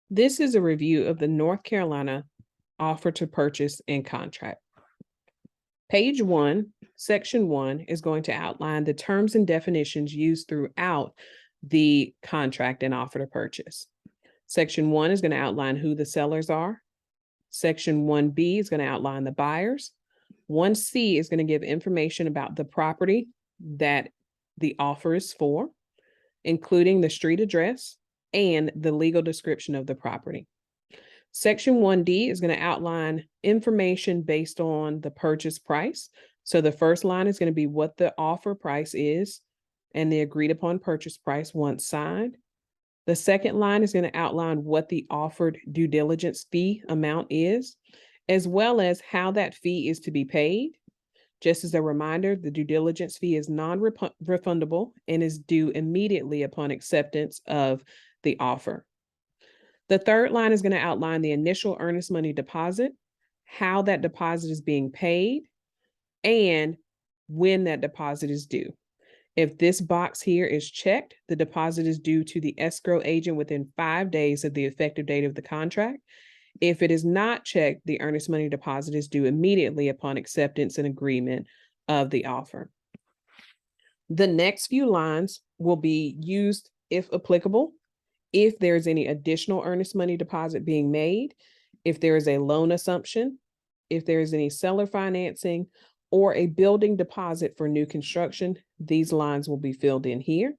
This is a review of the North Carolina offer to purchase and contract. Page 1, section 1 is going to outline the terms and definitions used throughout the contract and offer to purchase. Section 1 is going to outline who the sellers are. Section 1B is going to outline the buyers. 1C is going to give information about the property that the offer is for, including the street address and the legal description of the property. Section 1D is going to outline information based on the purchase price. So the first line is going to be what the offer price is and the agreed upon purchase price once signed. The second line is going to outline what the offered due diligence fee amount is, as well as how that fee is to be paid. Just as a reminder, the due diligence fee is non-refundable and is due immediately upon acceptance of the offer. The third line is going to outline the initial earnest money deposit, how that deposit is being paid, and when that deposit is due. If this box here is checked, the deposit is due to the escrow agent within 5 days of the effective date of the contract. If it is not checked, the earnest money deposit is due immediately upon acceptance and agreement of the offer. The next few lines will be used if applicable, if there is any additional earnest money deposit being made, if there is a loan assumption, if there is any seller financing, or a building deposit for new construction, these lines will be filled in here.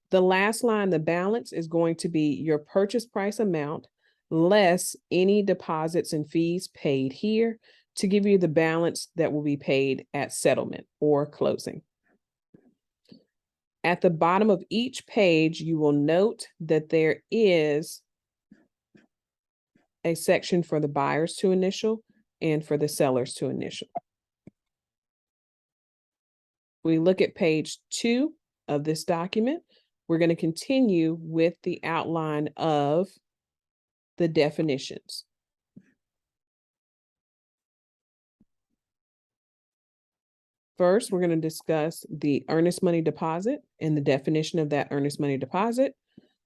The last line, the balance, is going to be your purchase price amount less any deposits and fees paid here to give you the balance that will be paid at settlement or closing. At the bottom of each page, you will note that there is a section for the buyers to initial and for the sellers to initial. We look at page 2 of this document. We're going to continue with the outline of the definitions. First, we're going to discuss the earnest money deposit and the definition of that earnest money deposit.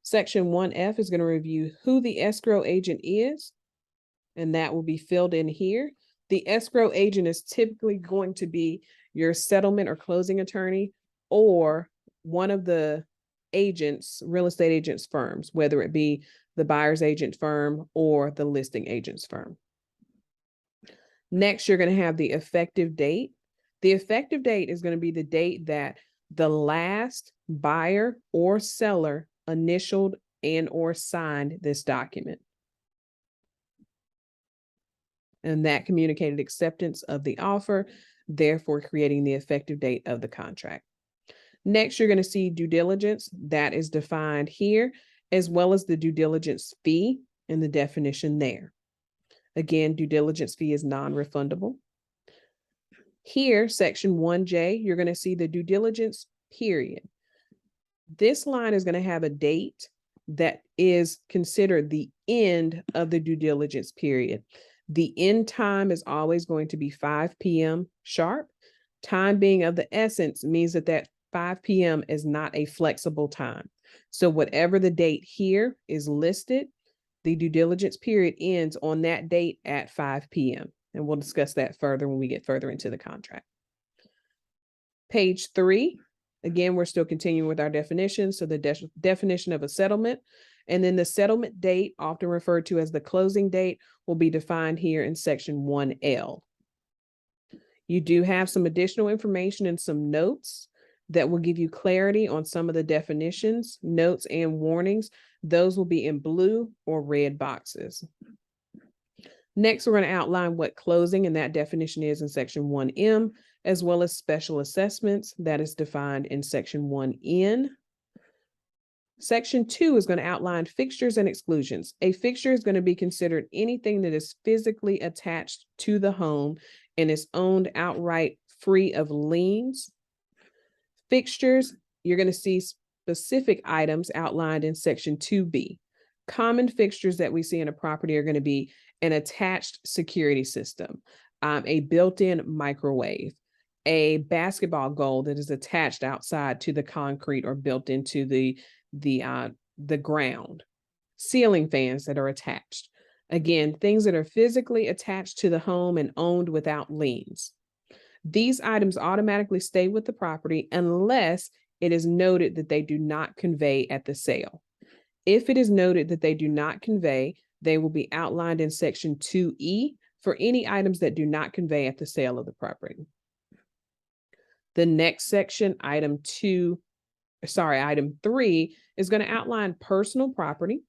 Section 1F is going to review who the escrow agent is, and that will be filled in here. The escrow agent is typically going to be your settlement or closing attorney or one of the agents, real estate agents firms, whether it be the buyer's agent firm or the listing agent's firm. Next, you're going to have the effective date. The effective date is going to be the date that the last buyer or seller initialed and or signed this document. And that communicated acceptance of the offer, therefore creating the effective date of the contract. Next, you're going to see due diligence. That is defined here, as well as the due diligence fee and the definition there. Again, due diligence fee is non-refundable. Here, section 1J, you're going to see the due diligence period. This line is going to have a date that is considered the end of the due diligence period. The end time is always going to be 5 p.m. sharp. Time being of the essence means that 5 p.m. is not a flexible time. So whatever the date here is listed, the due diligence period ends on that date at 5 p.m. And we'll discuss that further when we get further into the contract. Page 3, again, we're still continuing with our definitions. So the definition of a settlement, and then the settlement date, often referred to as the closing date, will be defined here in section 1L. You do have some additional information and some notes that will give you clarity on some of the definitions, notes, and warnings. Those will be in blue or red boxes. Next, we're going to outline what closing and that definition is in section 1M, as well as special assessments that is defined in section 1N. Section 2 is going to outline fixtures and exclusions. A fixture is going to be considered anything that is physically attached to the home and is owned outright free of liens. Fixtures, you're going to see specific items outlined in section 2B. Common fixtures that we see in a property are going to be an attached security system, a built-in microwave, a basketball goal that is attached outside to the concrete or built into the ground. ceiling fans that are attached. Again, things that are physically attached to the home and owned without liens. These items automatically stay with the property unless it is noted that they do not convey at the sale. If it is noted that they do not convey, they will be outlined in section 2E for any items that do not convey at the sale of the property. The next section, item 3, is going to outline personal property.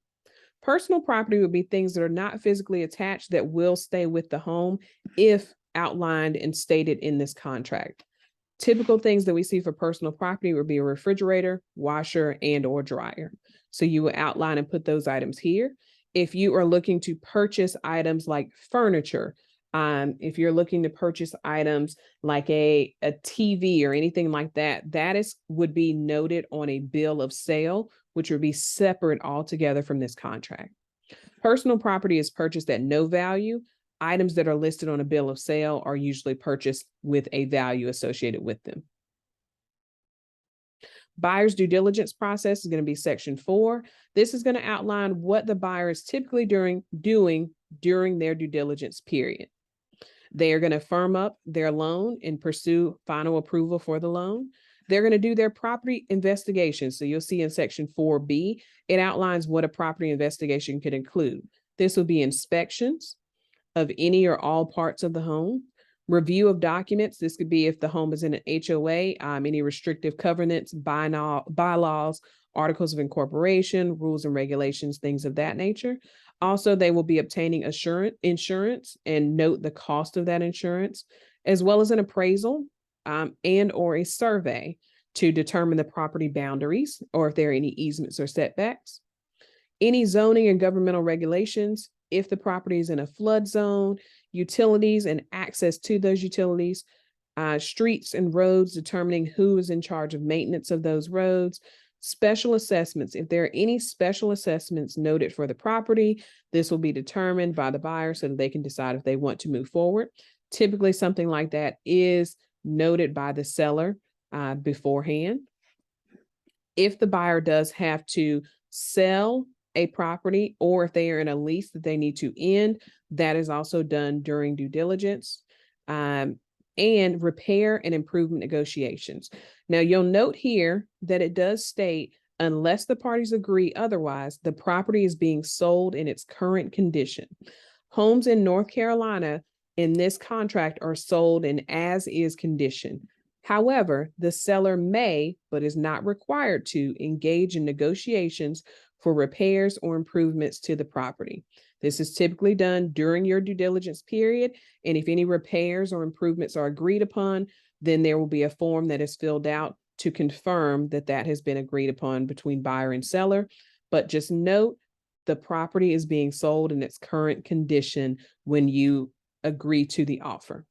Personal property would be things that are not physically attached that will stay with the home if outlined and stated in this contract. Typical things that we see for personal property would be a refrigerator, washer, and or dryer. So you will outline and put those items here. If you are looking to purchase items like furniture, if you're looking to purchase items like a TV or anything like that, would be noted on a bill of sale, which would be separate altogether from this contract. Personal property is purchased at no value. Items that are listed on a bill of sale are usually purchased with a value associated with them. Buyer's due diligence process is going to be section 4. This is going to outline what the buyer is typically doing during their due diligence period. They are going to firm up their loan and pursue final approval for the loan. They're going to do their property investigation. So you'll see in section 4B, it outlines what a property investigation could include. This will be inspections of any or all parts of the home, review of documents. This could be if the home is in an HOA, any restrictive covenants, bylaws, articles of incorporation, rules and regulations, things of that nature. Also, they will be obtaining insurance and note the cost of that insurance, as well as an appraisal and or a survey to determine the property boundaries or if there are any easements or setbacks. Any zoning and governmental regulations, if the property is in a flood zone, utilities and access to those utilities, streets and roads, determining who is in charge of maintenance of those roads, special assessments. If there are any special assessments noted for the property, this will be determined by the buyer so that they can decide if they want to move forward. Typically, something like that is noted by the seller beforehand. If the buyer does have to sell a property, or if they are in a lease that they need to end, that is also done during due diligence. And repair and improvement negotiations. Now, you'll note here that it does state, unless the parties agree otherwise, the property is being sold in its current condition. Homes in North Carolina in this contract are sold in as-is condition. However, the seller may, but is not required to, engage in negotiations for repairs or improvements to the property. This is typically done during your due diligence period, and if any repairs or improvements are agreed upon, then there will be a form that is filled out to confirm that that has been agreed upon between buyer and seller. But just note, the property is being sold in its current condition when you agree to the offer.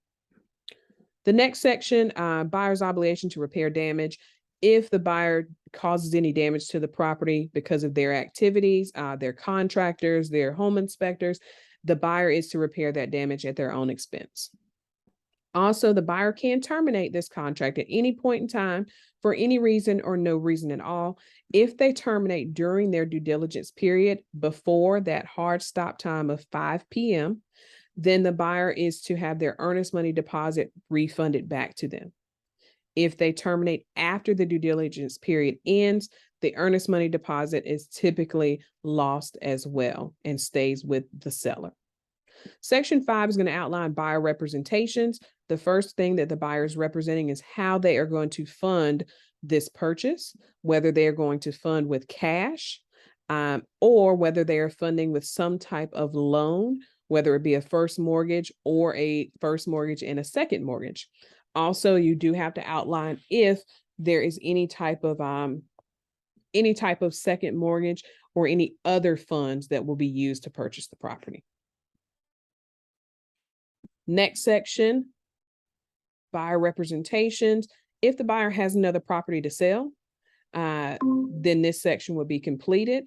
The next section, buyer's obligation to repair damage. If the buyer causes any damage to the property because of their activities, their contractors, their home inspectors, the buyer is to repair that damage at their own expense. Also, the buyer can terminate this contract at any point in time for any reason or no reason at all. If they terminate during their due diligence period before that hard stop time of 5 p.m., then the buyer is to have their earnest money deposit refunded back to them. If they terminate after the due diligence period ends, the earnest money deposit is typically lost as well and stays with the seller. Section 5 is going to outline buyer representations. The first thing that the buyer is representing is how they are going to fund this purchase, whether they are going to fund with cash or whether they are funding with some type of loan, whether it be a first mortgage or a first mortgage and a second mortgage. Also, you do have to outline if there is any type of second mortgage or any other funds that will be used to purchase the property. Next section, buyer representations. If the buyer has another property to sell, then this section will be completed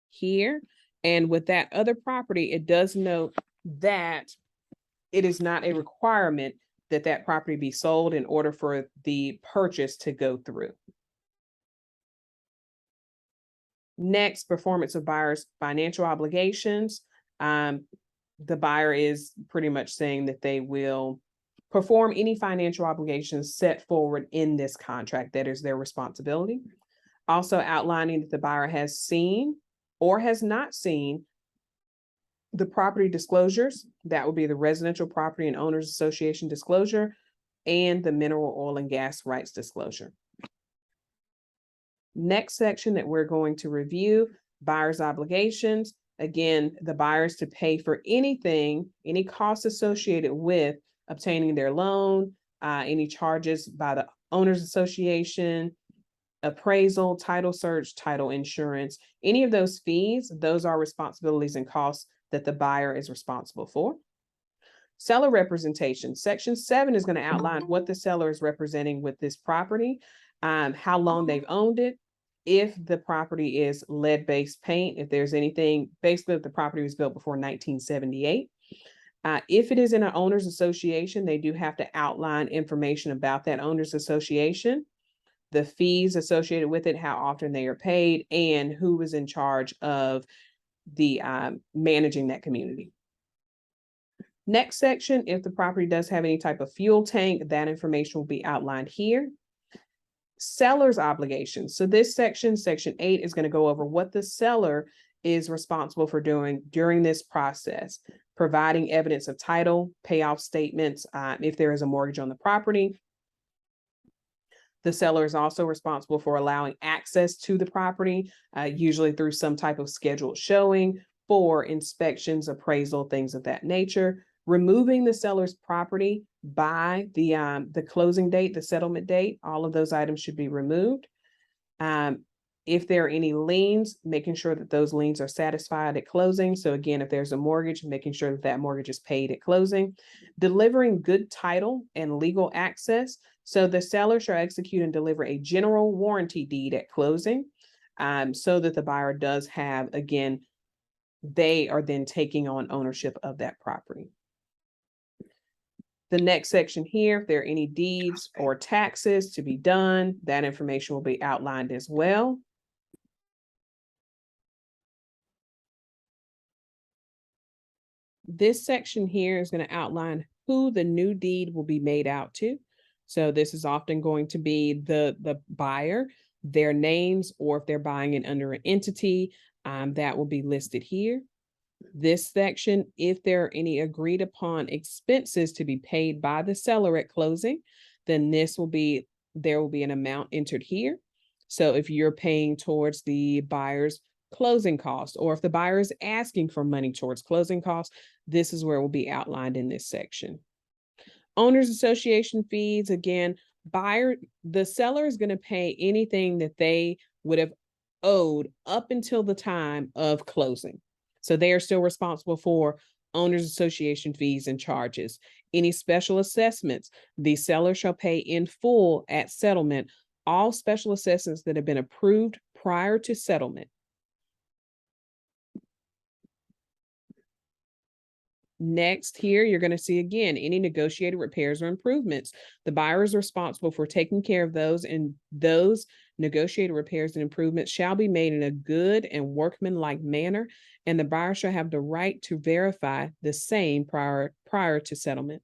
here. And with that other property, it does note that it is not a requirement that that property be sold in order for the purchase to go through. Next, performance of buyer's financial obligations. The buyer is pretty much saying that they will perform any financial obligations set forward in this contract. That is their responsibility. Also outlining that the buyer has seen or has not seen the property disclosures. That would be the Residential Property and Owners Association disclosure and the mineral oil and gas rights disclosure. Next section that we're going to review, buyer's obligations. Again, the buyers to pay for anything, any costs associated with obtaining their loan, any charges by the owners association, appraisal, title search, title insurance, any of those fees, those are responsibilities and costs that the buyer is responsible for. Seller representation. Section 7 is going to outline what the seller is representing with this property, how long they've owned it, if the property is lead-based paint, if there's anything, basically if the property was built before 1978. If it is in an owner's association, they do have to outline information about that owner's association, the fees associated with it, how often they are paid, and who is in charge of the managing that community. Next section, if the property does have any type of fuel tank, that information will be outlined here. Seller's obligations. So this section, section 8, is going to go over what the seller is responsible for doing during this process, providing evidence of title, payoff statements, if there is a mortgage on the property. The seller is also responsible for allowing access to the property, usually through some type of scheduled showing for inspections, appraisal, things of that nature. Removing the seller's property by the closing date, the settlement date, all of those items should be removed. If there are any liens, making sure that those liens are satisfied at closing. So again, if there's a mortgage, making sure that that mortgage is paid at closing. Delivering good title and legal access. So the seller shall execute and deliver a general warranty deed at closing, so that the buyer does have, again, they are then taking on ownership of that property. The next section here, if there are any deeds or taxes to be done, that information will be outlined as well. This section here is going to outline who the new deed will be made out to. So this is often going to be the buyer, their names, or if they're buying it under an entity, that will be listed here. This section, if there are any agreed upon expenses to be paid by the seller at closing, then there will be an amount entered here. So if you're paying towards the buyer's closing costs, or if the buyer is asking for money towards closing costs, this is where it will be outlined in this section. Owners association fees, again, the seller is going to pay anything that they would have owed up until the time of closing. So they are still responsible for owners association fees and charges. Any special assessments, the seller shall pay in full at settlement all special assessments that have been approved prior to settlement. Next here, you're going to see again, any negotiated repairs or improvements. The buyer is responsible for taking care of those, and those negotiated repairs and improvements shall be made in a good and workmanlike manner, and the buyer shall have the right to verify the same prior to settlement.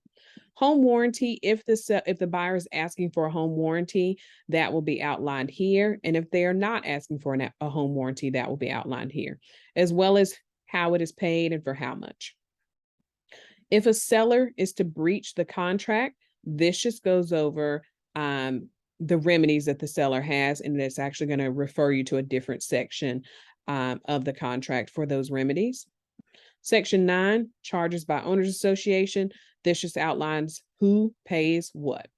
Home warranty, if the buyer is asking for a home warranty, that will be outlined here. And if they are not asking for a home warranty, that will be outlined here, as well as how it is paid and for how much. If a seller is to breach the contract, this just goes over the remedies that the seller has, and it's actually going to refer you to a different section of the contract for those remedies. Section 9, charges by owners association. This just outlines who pays what.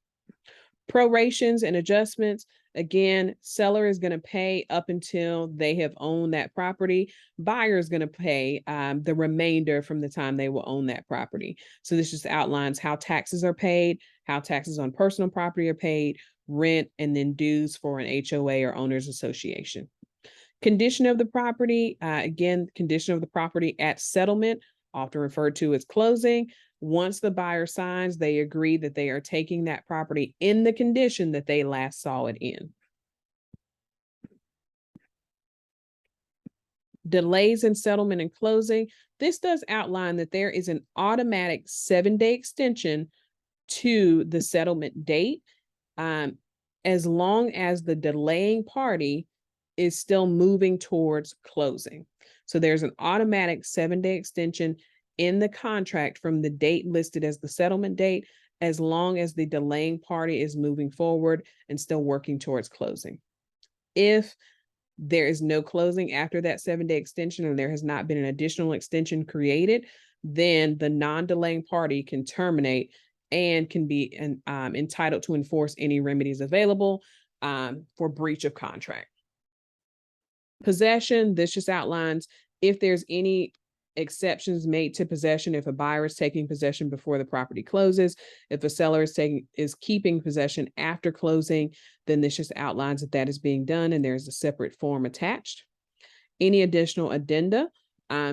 Prorations and adjustments. Again, seller is going to pay up until they have owned that property. Buyer is going to pay the remainder from the time they will own that property. So this just outlines how taxes are paid, how taxes on personal property are paid, rent, and then dues for an HOA or owners association. Condition of the property, again, condition of the property at settlement, often referred to as closing. Once the buyer signs, they agree that they are taking that property in the condition that they last saw it in. Delays in settlement and closing. This does outline that there is an automatic 7-day extension to the settlement date, as long as the delaying party is still moving towards closing. So there's an automatic 7-day extension in the contract from the date listed as the settlement date, as long as the delaying party is moving forward and still working towards closing. If there is no closing after that 7-day extension, and there has not been an additional extension created, then the non-delaying party can terminate and can be entitled to enforce any remedies available for breach of contract. Possession, this just outlines if there's any exceptions made to possession, if a buyer is taking possession before the property closes, if a seller is keeping possession after closing, then this just outlines that that is being done, and there's a separate form attached. Any additional addenda.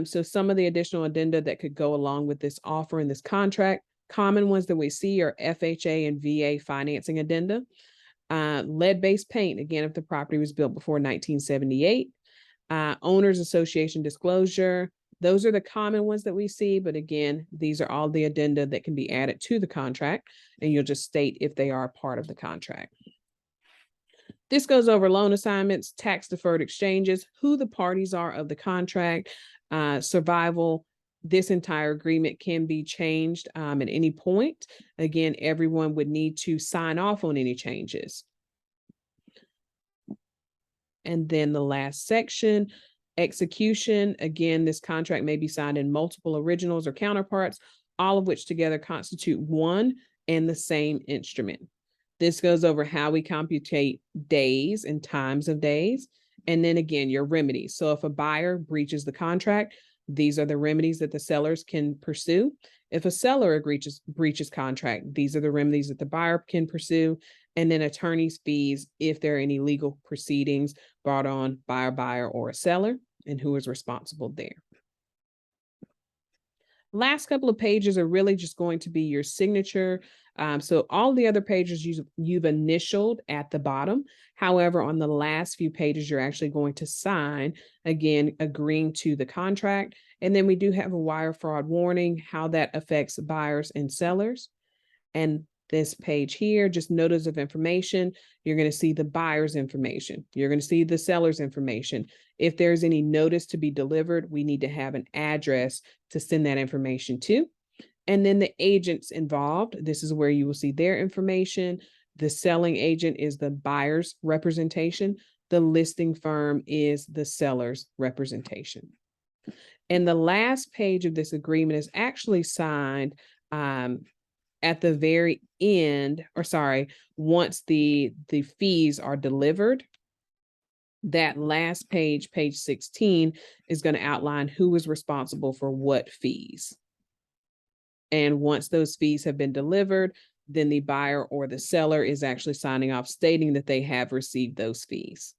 So some of the additional addenda that could go along with this offer in this contract, common ones that we see are FHA and VA financing addenda. Lead-based paint, again, if the property was built before 1978. Owners Association disclosure. Those are the common ones that we see, but again, these are all the addenda that can be added to the contract, and you'll just state if they are part of the contract. This goes over loan assignments, tax deferred exchanges, who the parties are of the contract, survival. This entire agreement can be changed at any point. Again, everyone would need to sign off on any changes. And then the last section, execution. Again, this contract may be signed in multiple originals or counterparts, all of which together constitute one and the same instrument. This goes over how we computate days and times of days. And then again, your remedies. So if a buyer breaches the contract, these are the remedies that the sellers can pursue. If a seller breaches contract, these are the remedies that the buyer can pursue. And then attorney's fees if there are any legal proceedings brought on by a buyer or a seller, and who is responsible there. Last couple of pages are really just going to be your signature. So all the other pages you've initialed at the bottom. However, on the last few pages, you're actually going to sign, again, agreeing to the contract. And then we do have a wire fraud warning, how that affects buyers and sellers. And this page here, just notice of information. You're going to see the buyer's information. You're going to see the seller's information. If there's any notice to be delivered, we need to have an address to send that information to. And then the agents involved, this is where you will see their information. The selling agent is the buyer's representation. The listing firm is the seller's representation. And the last page of this agreement is actually signed at the very end, or sorry, once the fees are delivered. That last page, page 16, is going to outline who is responsible for what fees. And once those fees have been delivered, then the buyer or the seller is actually signing off stating that they have received those fees.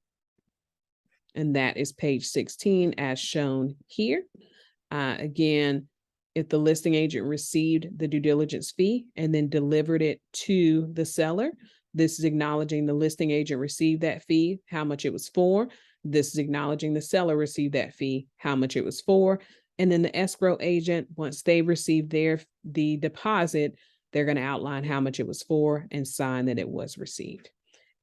And that is page 16 as shown here. Again, if the listing agent received the due diligence fee and then delivered it to the seller, this is acknowledging the listing agent received that fee, how much it was for. This is acknowledging the seller received that fee, how much it was for. And then the escrow agent, once they receive the deposit, they're going to outline how much it was for and sign that it was received.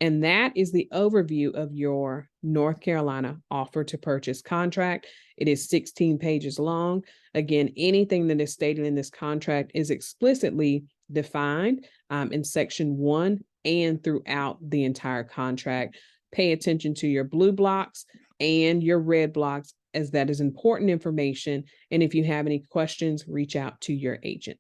And that is the overview of your North Carolina offer to purchase contract. It is 16 pages long. Again, anything that is stated in this contract is explicitly defined in section 1 and throughout the entire contract. Pay attention to your blue blocks and your red blocks, as that is important information. And if you have any questions, reach out to your agent.